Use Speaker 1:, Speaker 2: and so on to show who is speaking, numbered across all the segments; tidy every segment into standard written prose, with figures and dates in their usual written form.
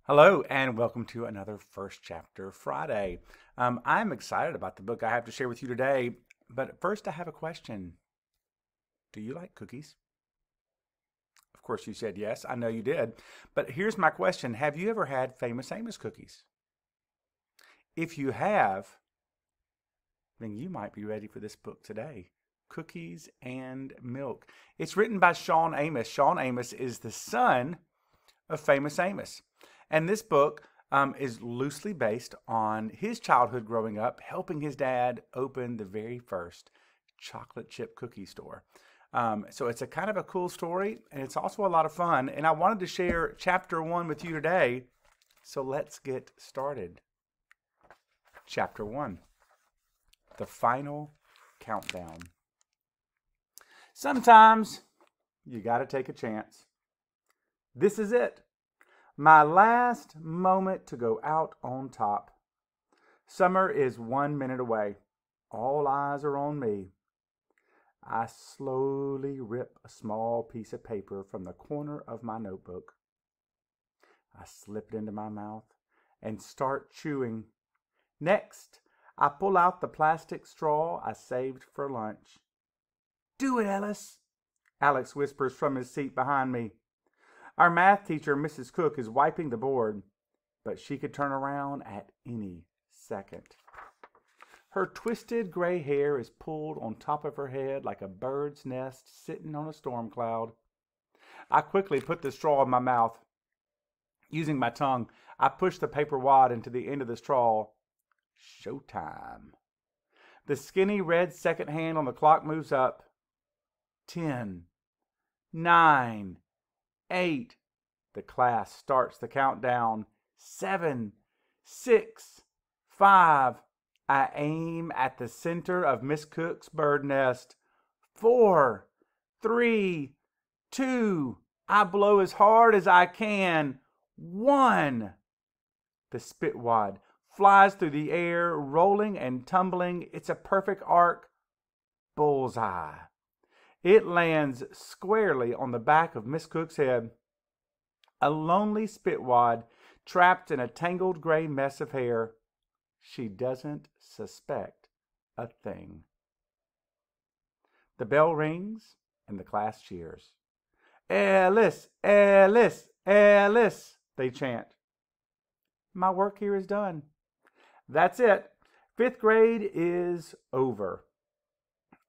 Speaker 1: Hello, and welcome to another First Chapter Friday. I'm excited about the book I have to share with you today, but first I have a question. Do you like cookies? Of course, you said yes. I know you did. But here's my question. Have you ever had Famous Amos cookies? If you have, then you might be ready for this book today. Cookies and Milk. It's written by Shawn Amos. Shawn Amos is the son of Famous Amos. And this book is loosely based on his childhood growing up, helping his dad open the very first chocolate chip cookie store. So it's a kind of a cool story, and it's also a lot of fun. And I wanted to share chapter 1 with you today. So let's get started. Chapter 1, the final countdown. Sometimes you got to take a chance. This is it. My last moment to go out on top. Summer is 1 minute away. All eyes are on me. I slowly rip a small piece of paper from the corner of my notebook. I slip it into my mouth and start chewing. Next, I pull out the plastic straw I saved for lunch. "Do it, Ellis," Alex whispers from his seat behind me. Our math teacher, Mrs. Cook, is wiping the board, but she could turn around at any second. Her twisted gray hair is pulled on top of her head like a bird's nest sitting on a storm cloud. I quickly put the straw in my mouth. Using my tongue, I push the paper wad into the end of the straw. Showtime. The skinny red second hand on the clock moves up. 10, 9, 8. The class starts the countdown. 7, 6, 5. I aim at the center of Miss Cook's bird nest. 4, 3, 2. I blow as hard as I can. 1. The spit wad flies through the air, rolling and tumbling. It's a perfect arc. Bullseye. It lands squarely on the back of Miss Cook's head. A lonely spitwad trapped in a tangled gray mess of hair. She doesn't suspect a thing. The bell rings and the class cheers. "Ellis, Ellis, Ellis," they chant. My work here is done. That's it. 5th grade is over.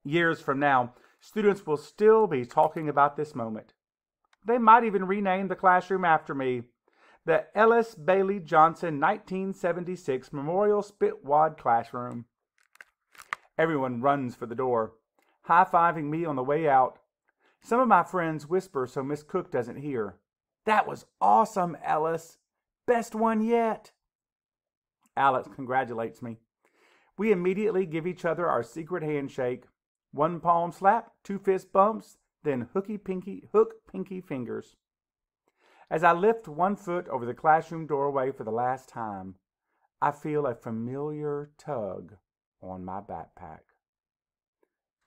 Speaker 1: Years from now, students will still be talking about this moment. They might even rename the classroom after me. The Ellis Bailey Johnson 1976 Memorial Spitwad Classroom. Everyone runs for the door, high-fiving me on the way out. Some of my friends whisper so Miss Cook doesn't hear. "That was awesome, Ellis. Best one yet." Alex congratulates me. We immediately give each other our secret handshake. 1 palm slap, 2 fist bumps, then hook pinky fingers. As I lift 1 foot over the classroom doorway for the last time, I feel a familiar tug on my backpack.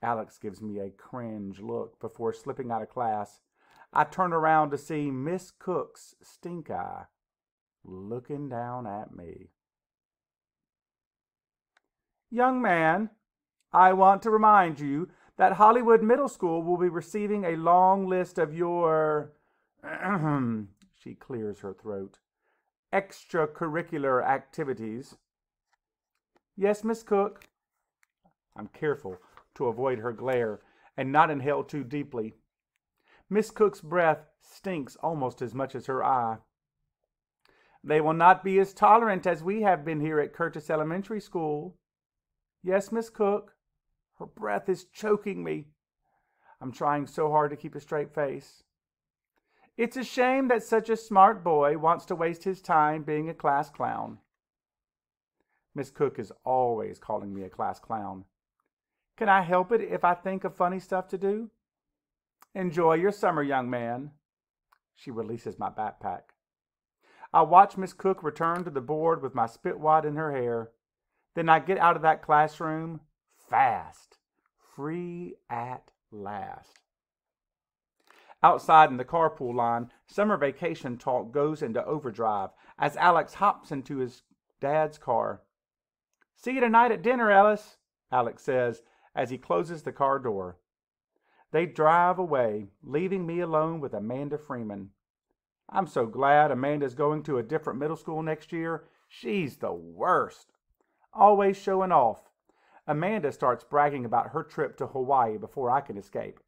Speaker 1: Alex gives me a cringe look before slipping out of class. I turn around to see Miss Cook's stink eye looking down at me. "Young man, I want to remind you that Hollywood Middle School will be receiving a long list of your," she clears her throat, "extracurricular activities." "Yes, Miss Cook." I'm careful to avoid her glare and not inhale too deeply. Miss Cook's breath stinks almost as much as her eye. "They will not be as tolerant as we have been here at Curtis Elementary School." "Yes, Miss Cook." Her breath is choking me. I'm trying so hard to keep a straight face. "It's a shame that such a smart boy wants to waste his time being a class clown." Miss Cook is always calling me a class clown. "Can I help it if I think of funny stuff to do?" "Enjoy your summer, young man." She releases my backpack. I watch Miss Cook return to the board with my spitwad in her hair. Then I get out of that classroom fast, free at last. Outside in the carpool line, summer vacation talk goes into overdrive as Alex hops into his dad's car. "See you tonight at dinner, Ellis," Alex says as he closes the car door. They drive away, leaving me alone with Amanda Freeman. I'm so glad Amanda's going to a different middle school next year. She's the worst. Always showing off. Amanda starts bragging about her trip to Hawaii before I can escape.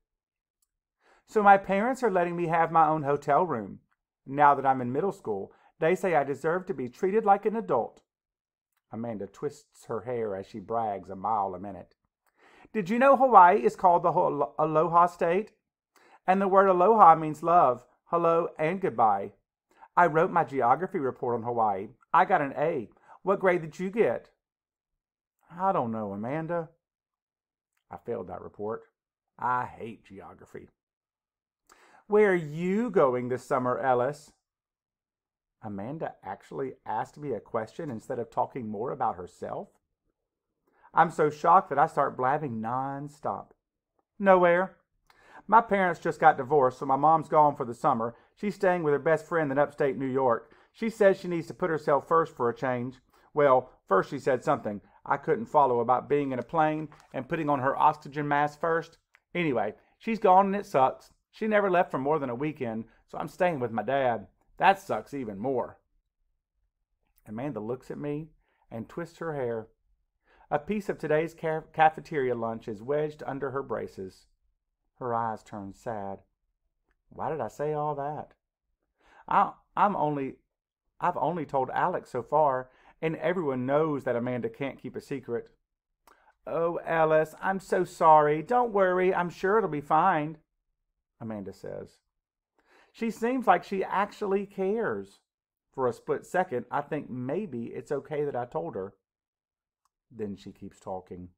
Speaker 1: "So my parents are letting me have my own hotel room. Now that I'm in middle school, they say I deserve to be treated like an adult." Amanda twists her hair as she brags a mile a minute. "Did you know Hawaii is called the Aloha State? And the word aloha means love, hello, and goodbye. I wrote my geography report on Hawaii. I got an A. What grade did you get?" "I don't know, Amanda." I failed that report. I hate geography. "Where are you going this summer, Ellis?" Amanda actually asked me a question instead of talking more about herself. I'm so shocked that I start blabbing non-stop. "Nowhere. My parents just got divorced, so my mom's gone for the summer. She's staying with her best friend in upstate New York. She says she needs to put herself first for a change. Well, first she said something I couldn't follow about being in a plane and putting on her oxygen mask first. Anyway, she's gone and it sucks. She never left for more than a weekend, so I'm staying with my dad. That sucks even more." Amanda looks at me and twists her hair. A piece of today's cafeteria lunch is wedged under her braces. Her eyes turn sad. Why did I say all that? I've only told Alex so far, and everyone knows that Amanda can't keep a secret. "Oh, Ellis, I'm so sorry. Don't worry. I'm sure it'll be fine," Amanda says. She seems like she actually cares. For a split second, I think maybe it's okay that I told her. Then she keeps talking.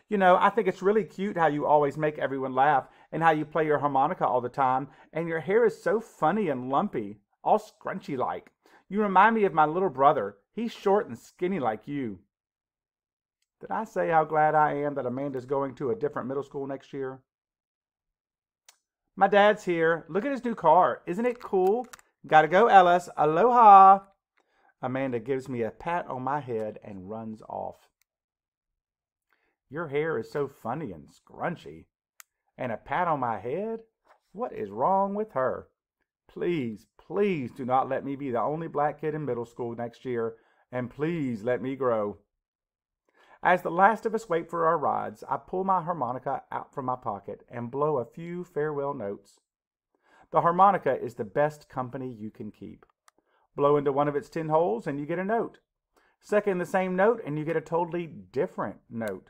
Speaker 1: "You know, I think it's really cute how you always make everyone laugh and how you play your harmonica all the time, and your hair is so funny and lumpy, all scrunchy-like. You remind me of my little brother. He's short and skinny like you." Did I say how glad I am that Amanda's going to a different middle school next year? "My dad's here. Look at his new car. Isn't it cool? Gotta go, Ellis. Aloha." Amanda gives me a pat on my head and runs off. "Your hair is so funny and scrunchy. And a pat on my head? What is wrong with her? Please, please do not let me be the only black kid in middle school next year, and please let me grow." As the last of us wait for our rides, I pull my harmonica out from my pocket and blow a few farewell notes. The harmonica is the best company you can keep. Blow into one of its 10 holes and you get a note. Second the same note and you get a totally different note.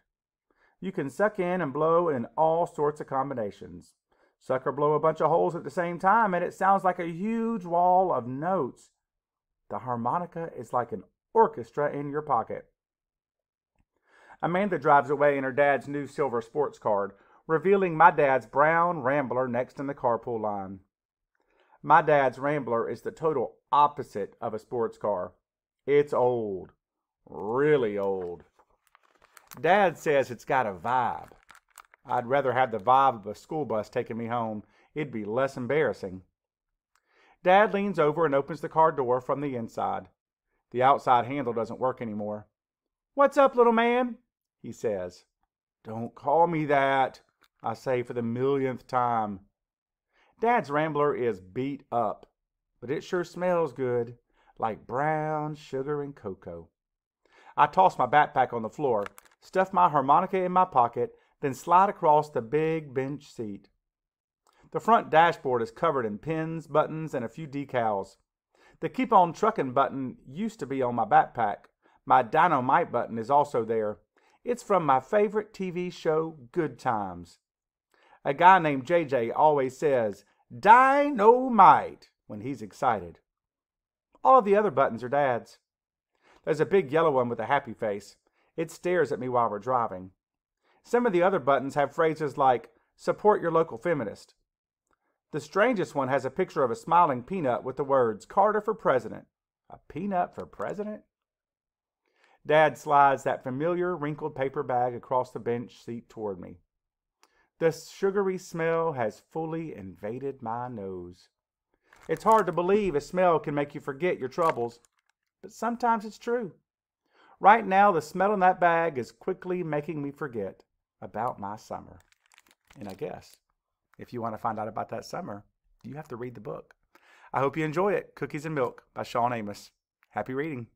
Speaker 1: You can suck in and blow in all sorts of combinations. Suck or blow a bunch of holes at the same time and it sounds like a huge wall of notes. The harmonica is like an orchestra in your pocket. Amanda drives away in her dad's new silver sports car, revealing my dad's brown Rambler next in the carpool line. My dad's Rambler is the total opposite of a sports car. It's old. Really old. Dad says it's got a vibe. I'd rather have the vibe of a school bus taking me home. It'd be less embarrassing. Dad leans over and opens the car door from the inside. The outside handle doesn't work anymore. "What's up, little man?" he says. "Don't call me that," I say for the millionth time. Dad's Rambler is beat up, but it sure smells good, like brown sugar and cocoa. I toss my backpack on the floor, stuff my harmonica in my pocket, then slide across the big bench seat. The front dashboard is covered in pins, buttons, and a few decals. The Keep On Truckin' button used to be on my backpack. My Dynamite button is also there. It's from my favorite TV show, Good Times. A guy named JJ always says, "Dynamite," when he's excited. All of the other buttons are Dad's. There's a big yellow one with a happy face. It stares at me while we're driving. Some of the other buttons have phrases like, "Support your local feminist." The strangest one has a picture of a smiling peanut with the words, "Carter for president." A peanut for president? Dad slides that familiar wrinkled paper bag across the bench seat toward me. The sugary smell has fully invaded my nose. It's hard to believe a smell can make you forget your troubles, but sometimes it's true. Right now, the smell in that bag is quickly making me forget about my summer. And I guess if you want to find out about that summer, you have to read the book. I hope you enjoy it. Cookies and Milk by Shawn Amos. Happy reading.